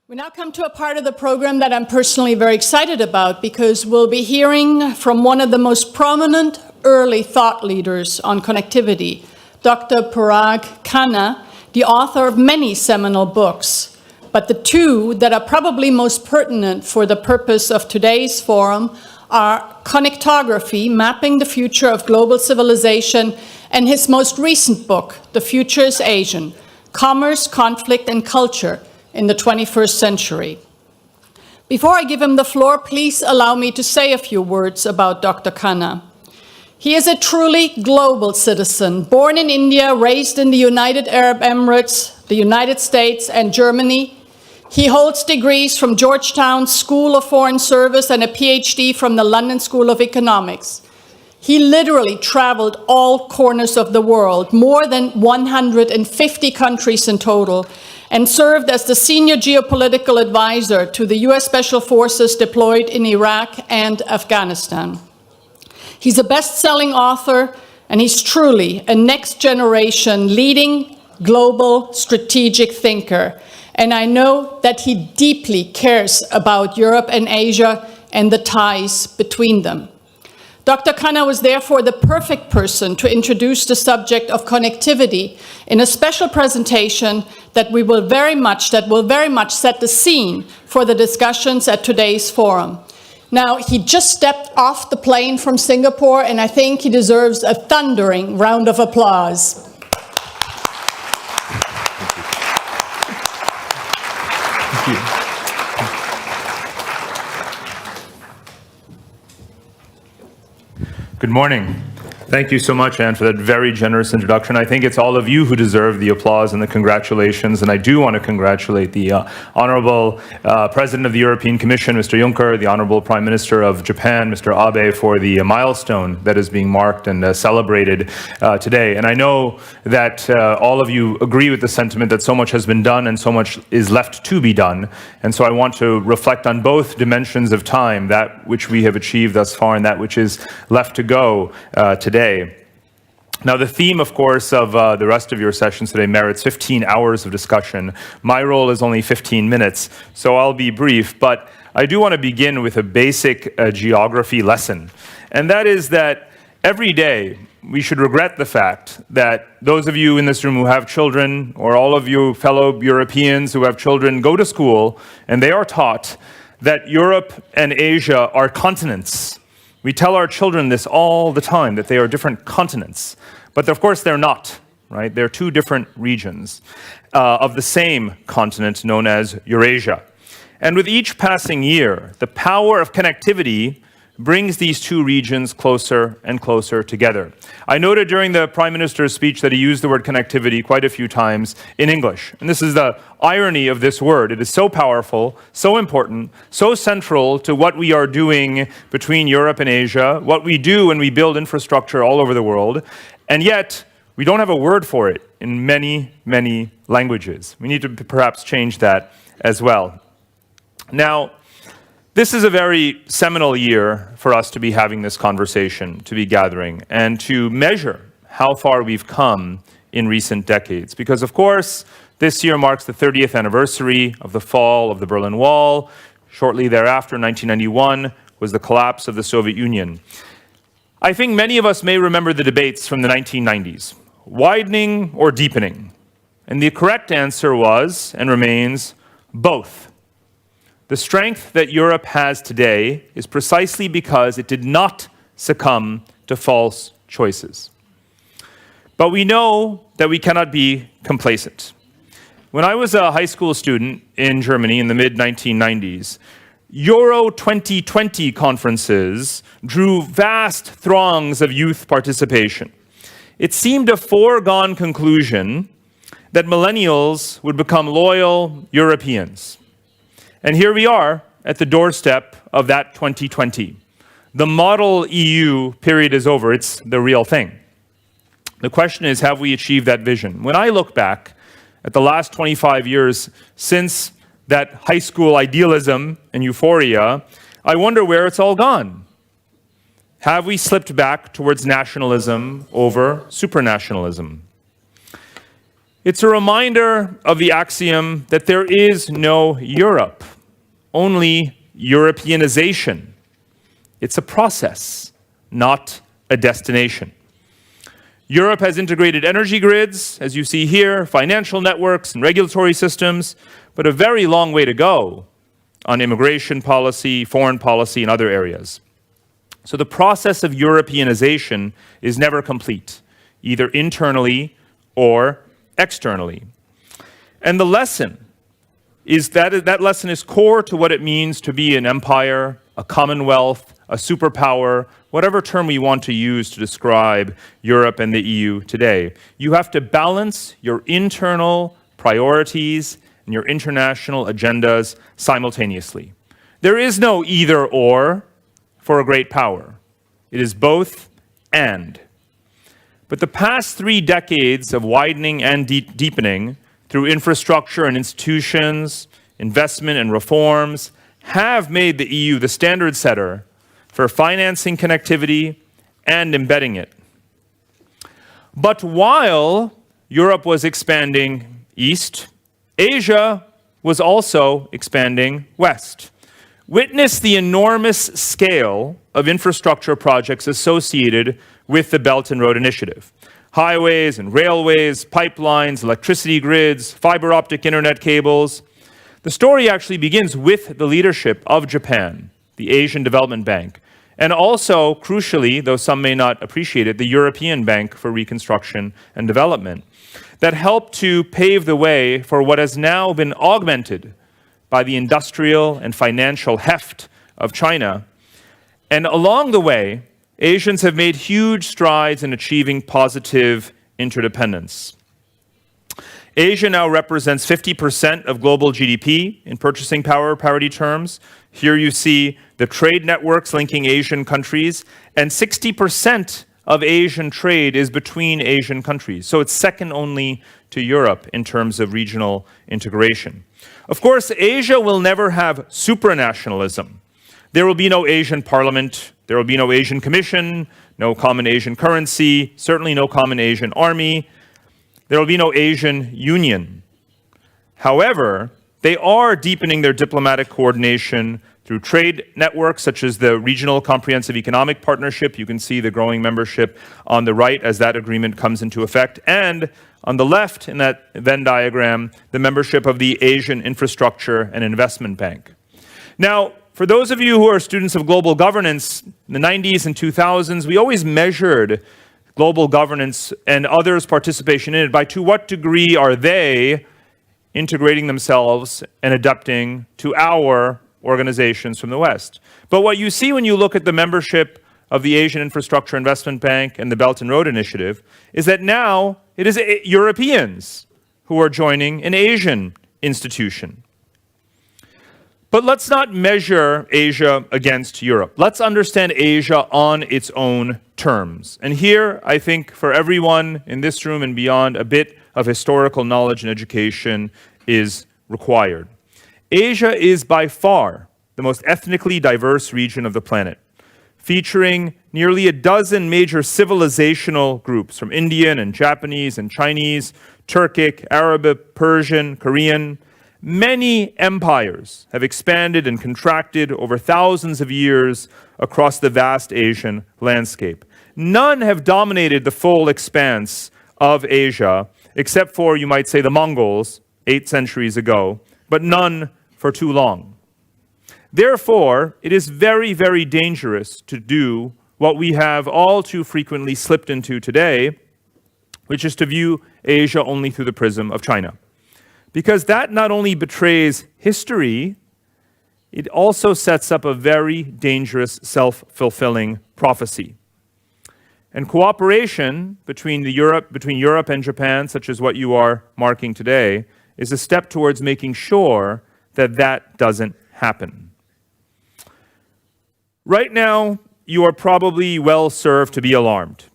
We now come to a part of the program that I'm personally very excited about because we'll be hearing from one of the most prominent early thought leaders on connectivity, Dr. Parag Khanna, the author of many seminal books. But the two that are probably most pertinent for the purpose of today's forum are Connectography, Mapping the Future of Global Civilization, and his most recent book, The Future is Asian, Commerce, Conflict, and Culture in the 21st Century. Before I give him the floor, please allow me to say a few words about Dr. Khanna. He is a truly global citizen, born in India, raised in the United Arab Emirates, the United States, and Germany. He holds degrees from Georgetown School of Foreign Service and a PhD from the London School of Economics. He literally traveled all corners of the world, more than 150 countries in total, and served as the senior geopolitical advisor to the US Special Forces deployed in Iraq and Afghanistan. He's a best-selling author, and he's truly a next-generation leading global strategic thinker. And I know that he deeply cares about Europe and Asia and the ties between them. Dr. Khanna was therefore the perfect person to introduce the subject of connectivity in a special presentation that will very much set the scene for the discussions at today's forum. Now, he just stepped off the plane from Singapore, and I think he deserves a thundering round of applause. Thank you. Good morning. Thank you so much, Anne, for that very generous introduction. I think it's all of you who deserve the applause and the congratulations, and I do want to congratulate the Honorable President of the European Commission, Mr. Juncker, the Honorable Prime Minister of Japan, Mr. Abe, for the milestone that is being marked and celebrated today. And I know that all of you agree with the sentiment that so much has been done and so much is left to be done. And so I want to reflect on both dimensions of time, that which we have achieved thus far and that which is left to go today. Now, the theme, of course, of the rest of your sessions today merits 15 hours of discussion. My role is only 15 minutes, so I'll be brief, but I do want to begin with a basic geography lesson, and that is that every day we should regret the fact that those of you in this room who have children, or all of you fellow Europeans who have children, go to school and they are taught that Europe and Asia are continents. We tell our children this all the time, that they are different continents. But of course they're not, right? They're two different regions of the same continent known as Eurasia. And with each passing year, the power of connectivity brings these two regions closer and closer together. I noted during the Prime Minister's speech that he used the word connectivity quite a few times in English. And this is the irony of this word. It is so powerful, so important, so central to what we are doing between Europe and Asia, what we do when we build infrastructure all over the world, and yet we don't have a word for it in many, many languages. We need to perhaps change that as well. Now, this is a very seminal year for us to be having this conversation, to be gathering, and to measure how far we've come in recent decades. Because, of course, this year marks the 30th anniversary of the fall of the Berlin Wall. Shortly thereafter, 1991, was the collapse of the Soviet Union. I think many of us may remember the debates from the 1990s, widening or deepening. And the correct answer was, and remains, both. The strength that Europe has today is precisely because it did not succumb to false choices. But we know that we cannot be complacent. When I was a high school student in Germany in the mid-1990s, Euro 2020 conferences drew vast throngs of youth participation. It seemed a foregone conclusion that millennials would become loyal Europeans. And here we are at the doorstep of that 2020. The model EU period is over. It's the real thing. The question is, have we achieved that vision? When I look back at the last 25 years since that high school idealism and euphoria, I wonder where it's all gone. Have we slipped back towards nationalism over supranationalism? It's a reminder of the axiom that there is no Europe, only Europeanization. It's a process, not a destination. Europe has integrated energy grids, as you see here, financial networks and regulatory systems, but a very long way to go on immigration policy, foreign policy, and other areas. So the process of Europeanization is never complete, either internally or externally. And the lesson is that lesson is core to what it means to be an empire, a commonwealth, a superpower, whatever term we want to use to describe Europe and the EU today. You have to balance your internal priorities and your international agendas simultaneously. There is no either or for a great power. It is both and. But the past 3 decades of widening and deepening through infrastructure and institutions, investment and reforms, have made the EU the standard setter for financing connectivity and embedding it. But while Europe was expanding east, Asia was also expanding west. Witness the enormous scale of infrastructure projects associated with the Belt and Road Initiative. Highways and railways, pipelines, electricity grids, fiber optic internet cables. The story actually begins with the leadership of Japan, the Asian Development Bank, and also, crucially, though some may not appreciate it, the European Bank for Reconstruction and Development, that helped to pave the way for what has now been augmented by the industrial and financial heft of China. And along the way, Asians have made huge strides in achieving positive interdependence. Asia now represents 50% of global GDP in purchasing power parity terms. Here you see the trade networks linking Asian countries, and 60% of Asian trade is between Asian countries. So it's second only to Europe in terms of regional integration. Of course, Asia will never have supranationalism. There will be no Asian parliament, there will be no Asian commission, no common Asian currency, certainly no common Asian army. There will be no Asian union. However, they are deepening their diplomatic coordination through trade networks such as the Regional Comprehensive Economic Partnership. You can see the growing membership on the right as that agreement comes into effect. And on the left in that Venn diagram, the membership of the Asian Infrastructure and Investment Bank. Now, for those of you who are students of global governance, in the 90s and 2000s, we always measured global governance and others' participation in it by to what degree are they integrating themselves and adapting to our organizations from the West. But what you see when you look at the membership of the Asian Infrastructure Investment Bank and the Belt and Road Initiative is that now it is Europeans who are joining an Asian institution. But let's not measure Asia against Europe. Let's understand Asia on its own terms. And here, I think, for everyone in this room and beyond, a bit of historical knowledge and education is required. Asia is by far the most ethnically diverse region of the planet, featuring nearly a dozen major civilizational groups from Indian and Japanese and Chinese, Turkic, Arabic, Persian, Korean. Many empires have expanded and contracted over thousands of years across the vast Asian landscape. None have dominated the full expanse of Asia, except for, you might say, the Mongols 8 centuries ago, but none for too long. Therefore, it is very, very dangerous to do what we have all too frequently slipped into today, which is to view Asia only through the prism of China. Because that not only betrays history, it also sets up a very dangerous self-fulfilling prophecy. And cooperation between Europe and Japan, such as what you are marking today, is a step towards making sure that that doesn't happen. Right now, you are probably well served to be alarmed.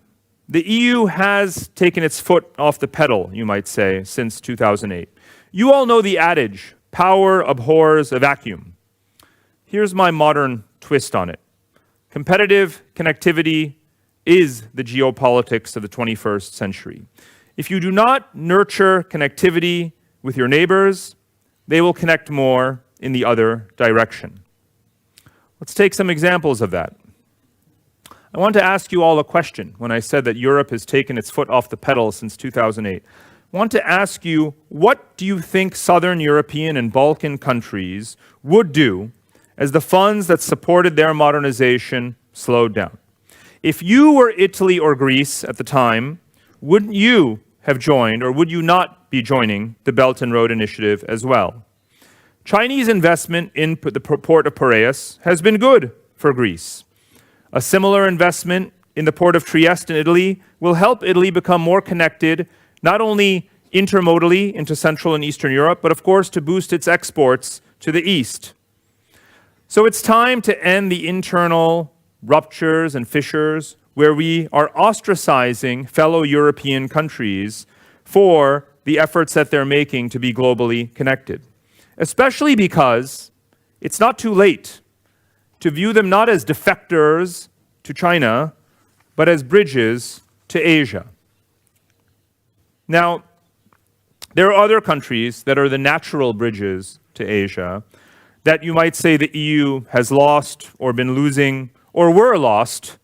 The EU has taken its foot off the pedal, you might say, since 2008. You all know the adage, power abhors a vacuum. Here's my modern twist on it. Competitive connectivity is the geopolitics of the 21st century. If you do not nurture connectivity with your neighbors, they will connect more in the other direction. Let's take some examples of that. I want to ask you all a question when I said that Europe has taken its foot off the pedal since 2008. I want to ask you, what do you think Southern European and Balkan countries would do as the funds that supported their modernization slowed down? If you were Italy or Greece at the time, wouldn't you have joined, or would you not be joining, the Belt and Road Initiative as well? Chinese investment in the port of Piraeus has been good for Greece. A similar investment in the port of Trieste in Italy will help Italy become more connected, not only intermodally into Central and Eastern Europe, but of course to boost its exports to the East. So it's time to end the internal ruptures and fissures where we are ostracizing fellow European countries for the efforts that they're making to be globally connected. Especially because it's not too late to view them not as defectors to China, but as bridges to Asia. Now, there are other countries that are the natural bridges to Asia that you might say the EU has lost or been losing or were lost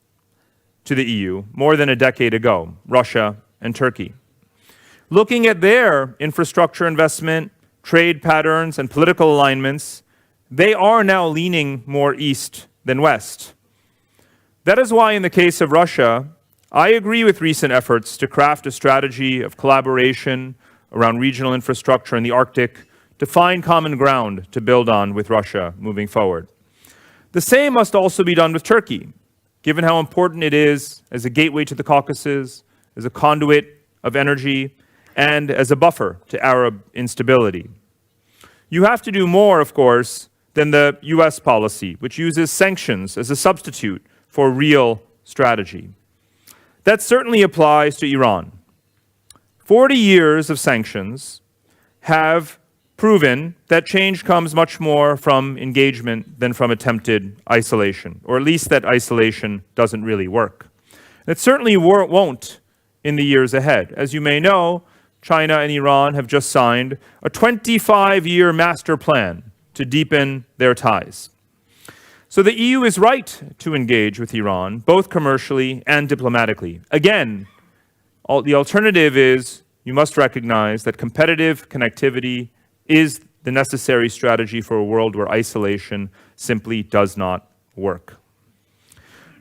to the EU more than a decade ago, Russia and Turkey. Looking at their infrastructure investment, trade patterns, and political alignments, they are now leaning more east than west. That is why, in the case of Russia, I agree with recent efforts to craft a strategy of collaboration around regional infrastructure in the Arctic to find common ground to build on with Russia moving forward. The same must also be done with Turkey, given how important it is as a gateway to the Caucasus, as a conduit of energy, and as a buffer to Arab instability. You have to do more, of course, than the US policy, which uses sanctions as a substitute for real strategy. That certainly applies to Iran. 40 years of sanctions have proven that change comes much more from engagement than from attempted isolation, or at least that isolation doesn't really work. It certainly won't in the years ahead. As you may know, China and Iran have just signed a 25-year master plan to deepen their ties. So the EU is right to engage with Iran, both commercially and diplomatically. Again, the alternative is you must recognize that competitive connectivity is the necessary strategy for a world where isolation simply does not work.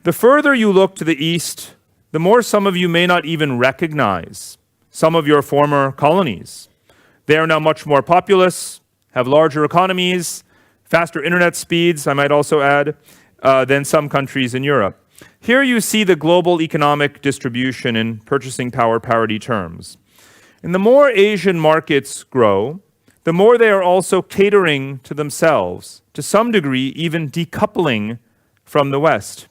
The further you look to the east, the more some of you may not even recognize some of your former colonies. They are now much more populous, have larger economies, faster internet speeds, I might also add, than some countries in Europe. Here you see the global economic distribution in purchasing power parity terms. And the more Asian markets grow, the more they are also catering to themselves, to some degree even decoupling from the West.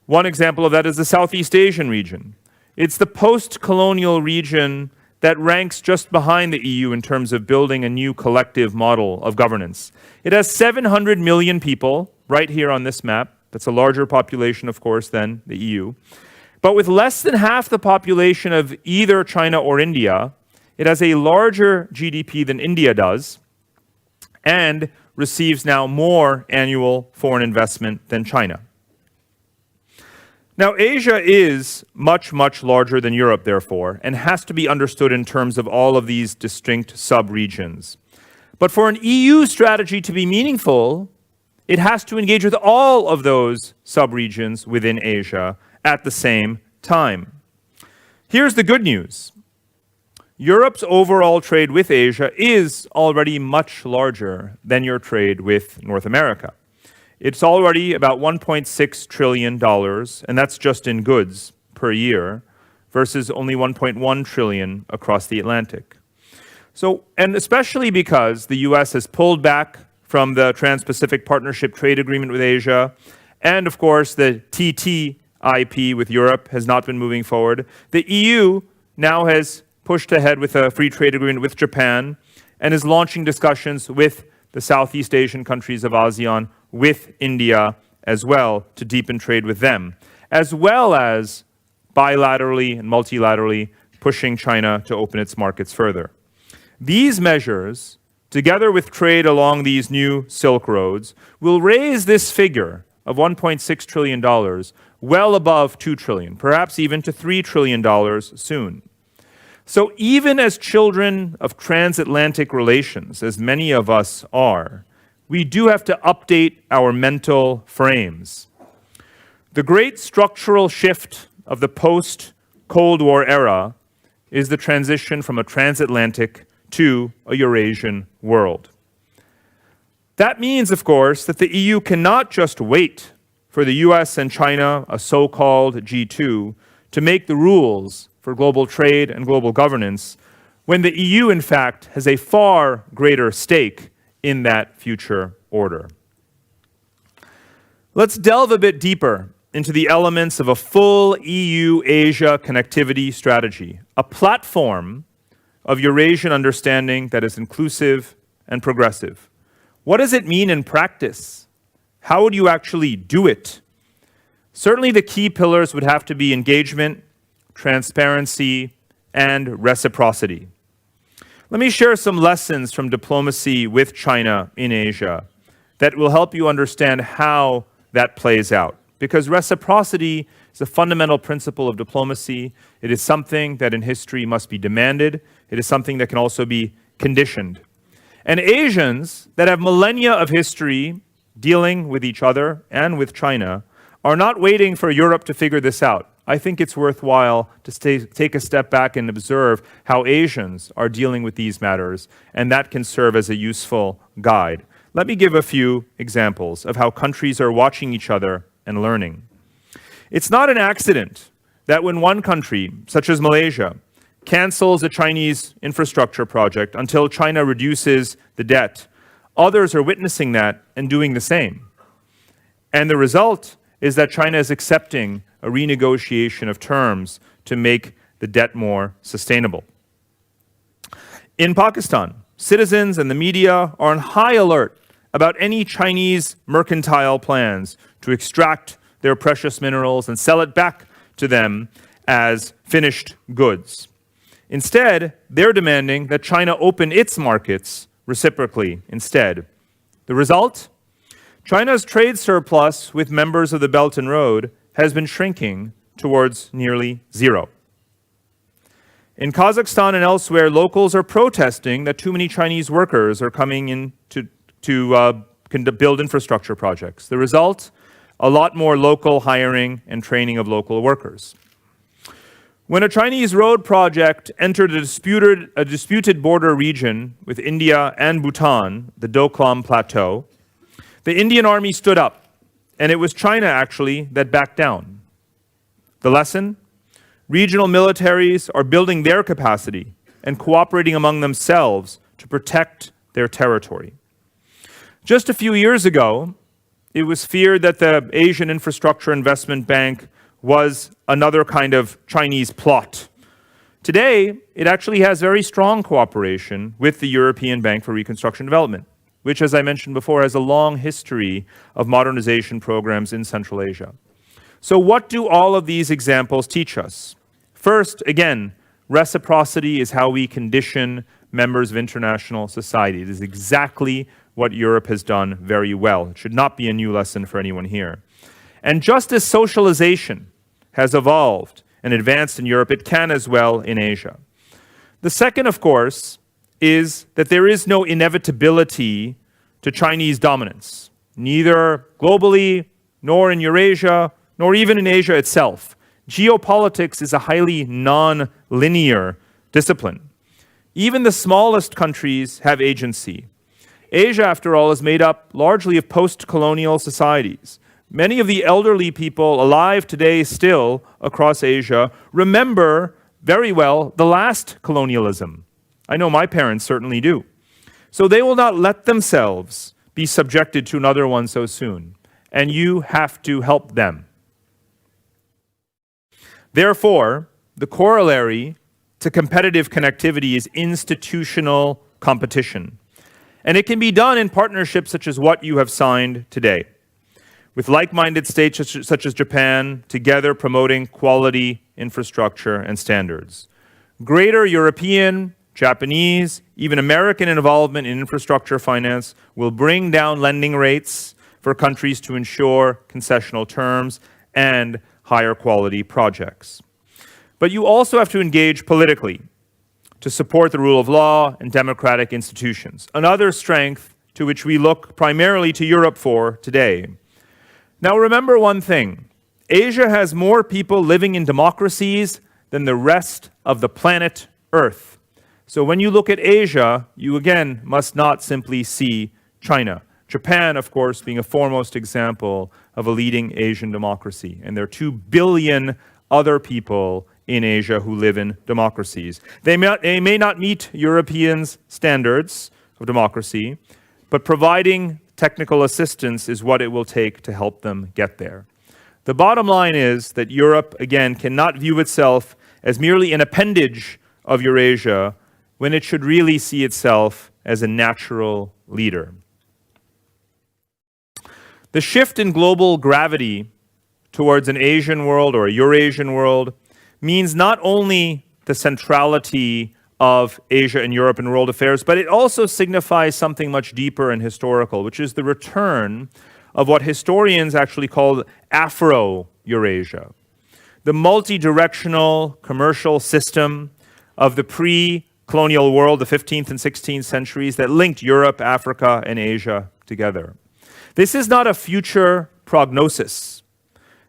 One example of that is the Southeast Asian region. It's the post-colonial region that ranks just behind the EU in terms of building a new collective model of governance. It has 700 million people right here on this map. That's a larger population, of course, than the EU. But with less than half the population of either China or India, it has a larger GDP than India does and receives now more annual foreign investment than China. Now, Asia is much, much larger than Europe, therefore, and has to be understood in terms of all of these distinct sub-regions. But for an EU strategy to be meaningful, it has to engage with all of those sub-regions within Asia at the same time. Here's the good news. Europe's overall trade with Asia is already much larger than your trade with North America. It's already about $1.6 trillion, and that's just in goods per year, versus only $1.1 trillion across the Atlantic. So, and especially because the US has pulled back from the Trans-Pacific Partnership Trade Agreement with Asia, and of course the TTIP with Europe has not been moving forward, the EU now has pushed ahead with a free trade agreement with Japan and is launching discussions with the Southeast Asian countries of ASEAN, with India as well, to deepen trade with them, as well as bilaterally and multilaterally pushing China to open its markets further. These measures, together with trade along these new Silk Roads, will raise this figure of $1.6 trillion well above $2 trillion, perhaps even to $3 trillion soon. So even as children of transatlantic relations, as many of us are, we do have to update our mental frames. The great structural shift of the post-Cold War era is the transition from a transatlantic to a Eurasian world. That means, of course, that the EU cannot just wait for the US and China, a so-called G2, to make the rules for global trade and global governance, when the EU, in fact, has a far greater stake in that future order. Let's delve a bit deeper into the elements of a full EU-Asia connectivity strategy, a platform of Eurasian understanding that is inclusive and progressive. What does it mean in practice? How would you actually do it? Certainly the key pillars would have to be engagement, transparency, and reciprocity. Let me share some lessons from diplomacy with China in Asia that will help you understand how that plays out. Because reciprocity is a fundamental principle of diplomacy. It is something that in history must be demanded. It is something that can also be conditioned. And Asians that have millennia of history dealing with each other and with China are not waiting for Europe to figure this out. I think it's worthwhile to take a step back and observe how Asians are dealing with these matters, and that can serve as a useful guide. Let me give a few examples of how countries are watching each other and learning. It's not an accident that when one country, such as Malaysia, cancels a Chinese infrastructure project until China reduces the debt, others are witnessing that and doing the same. And the result is that China is accepting a renegotiation of terms to make the debt more sustainable. In Pakistan, citizens and the media are on high alert about any Chinese mercantile plans to extract their precious minerals and sell it back to them as finished goods. Instead, they're demanding that China open its markets reciprocally instead. The result? China's trade surplus with members of the Belt and Road has been shrinking towards nearly zero. In Kazakhstan and elsewhere, locals are protesting that too many Chinese workers are coming in to build infrastructure projects. The result? A lot more local hiring and training of local workers. When a Chinese road project entered a disputed border region with India and Bhutan, the Doklam Plateau, the Indian army stood up, and it was China, actually, that backed down. The lesson? Regional militaries are building their capacity and cooperating among themselves to protect their territory. Just a few years ago, it was feared that the Asian Infrastructure Investment Bank was another kind of Chinese plot. Today, it actually has very strong cooperation with the European Bank for Reconstruction and Development, which, as I mentioned before, has a long history of modernization programs in Central Asia. So what do all of these examples teach us? First, again, reciprocity is how we condition members of international society. It is exactly what Europe has done very well. It should not be a new lesson for anyone here. And just as socialization has evolved and advanced in Europe, it can as well in Asia. The second, of course, is that there is no inevitability to Chinese dominance, neither globally, nor in Eurasia, nor even in Asia itself. Geopolitics is a highly non-linear discipline. Even the smallest countries have agency. Asia, after all, is made up largely of post-colonial societies. Many of the elderly people alive today still across Asia remember very well the last colonialism. I know my parents certainly do. So they will not let themselves be subjected to another one so soon. And you have to help them. Therefore, the corollary to competitive connectivity is institutional competition. And it can be done in partnerships such as what you have signed today, with like-minded states such as Japan, together promoting quality infrastructure and standards. Greater European, Japanese, even American involvement in infrastructure finance will bring down lending rates for countries to ensure concessional terms and higher quality projects. But you also have to engage politically to support the rule of law and democratic institutions, another strength to which we look primarily to Europe for today. Now remember one thing, Asia has more people living in democracies than the rest of the planet Earth. So when you look at Asia, you again must not simply see China. Japan, of course, being a foremost example of a leading Asian democracy. And there are 2 billion other people in Asia who live in democracies. They may not meet Europeans' standards of democracy, but providing technical assistance is what it will take to help them get there. The bottom line is that Europe, again, cannot view itself as merely an appendage of Eurasia when it should really see itself as a natural leader. The shift in global gravity towards an Asian world or a Eurasian world means not only the centrality of Asia and Europe in world affairs, but it also signifies something much deeper and historical, which is the return of what historians actually call Afro-Eurasia, the multi-directional commercial system of the pre-colonial world, the 15th and 16th centuries, that linked Europe, Africa, and Asia together. This is not a future prognosis.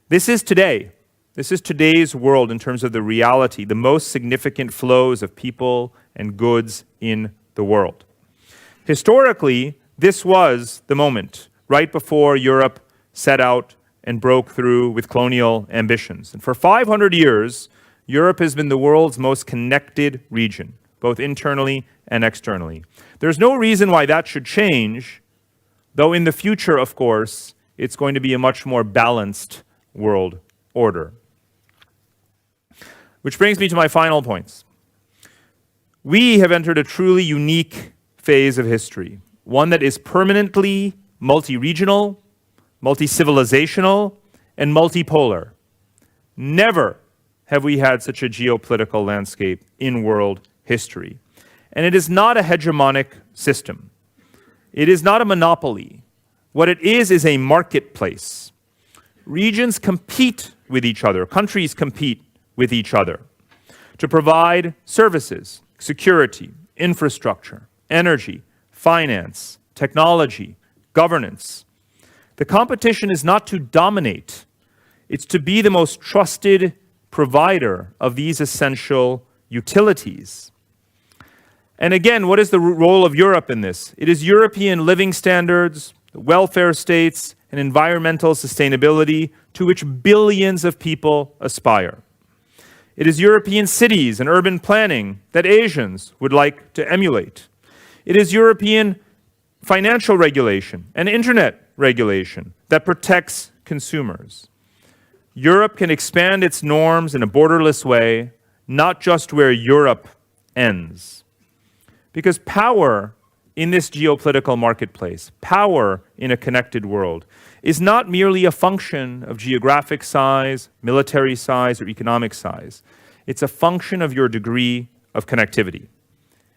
This is today. This is today's world in terms of the reality, the most significant flows of people and goods in the world. Historically, this was the moment right before Europe set out and broke through with colonial ambitions. And for 500 years, Europe has been the world's most connected region, both internally and externally. There's no reason why that should change, though in the future, of course, it's going to be a much more balanced world order. Which brings me to my final points. We have entered a truly unique phase of history, one that is permanently multi-regional, multi-civilizational, and multipolar. Never have we had such a geopolitical landscape in world history. And it is not a hegemonic system. It is not a monopoly. What it is a marketplace. Regions compete with each other, countries compete with each other to provide services, security, infrastructure, energy, finance, technology, governance. The competition is not to dominate, it's to be the most trusted provider of these essential utilities. And again, what is the role of Europe in this? It is European living standards, welfare states, and environmental sustainability to which billions of people aspire. It is European cities and urban planning that Asians would like to emulate. It is European financial regulation and internet regulation that protects consumers. Europe can expand its norms in a borderless way, not just where Europe ends. Because power in this geopolitical marketplace, power in a connected world, is not merely a function of geographic size, military size, or economic size. It's a function of your degree of connectivity.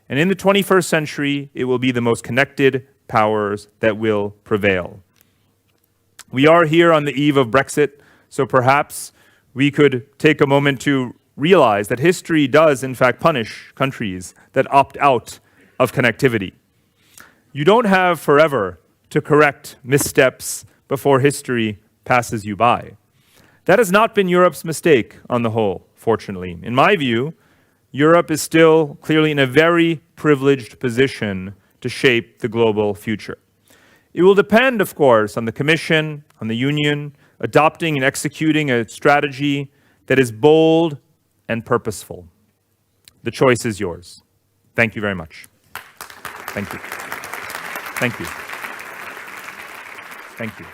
And in the 21st century, it will be the most connected powers that will prevail. We are here on the eve of Brexit, so perhaps we could take a moment to realize that history does, in fact, punish countries that opt out of connectivity. You don't have forever to correct missteps before history passes you by. That has not been Europe's mistake on the whole, fortunately. In my view, Europe is still clearly in a very privileged position to shape the global future. It will depend, of course, on the Commission, on the Union, adopting and executing a strategy that is bold and purposeful. The choice is yours. Thank you very much. Thank you. Thank you. Thank you.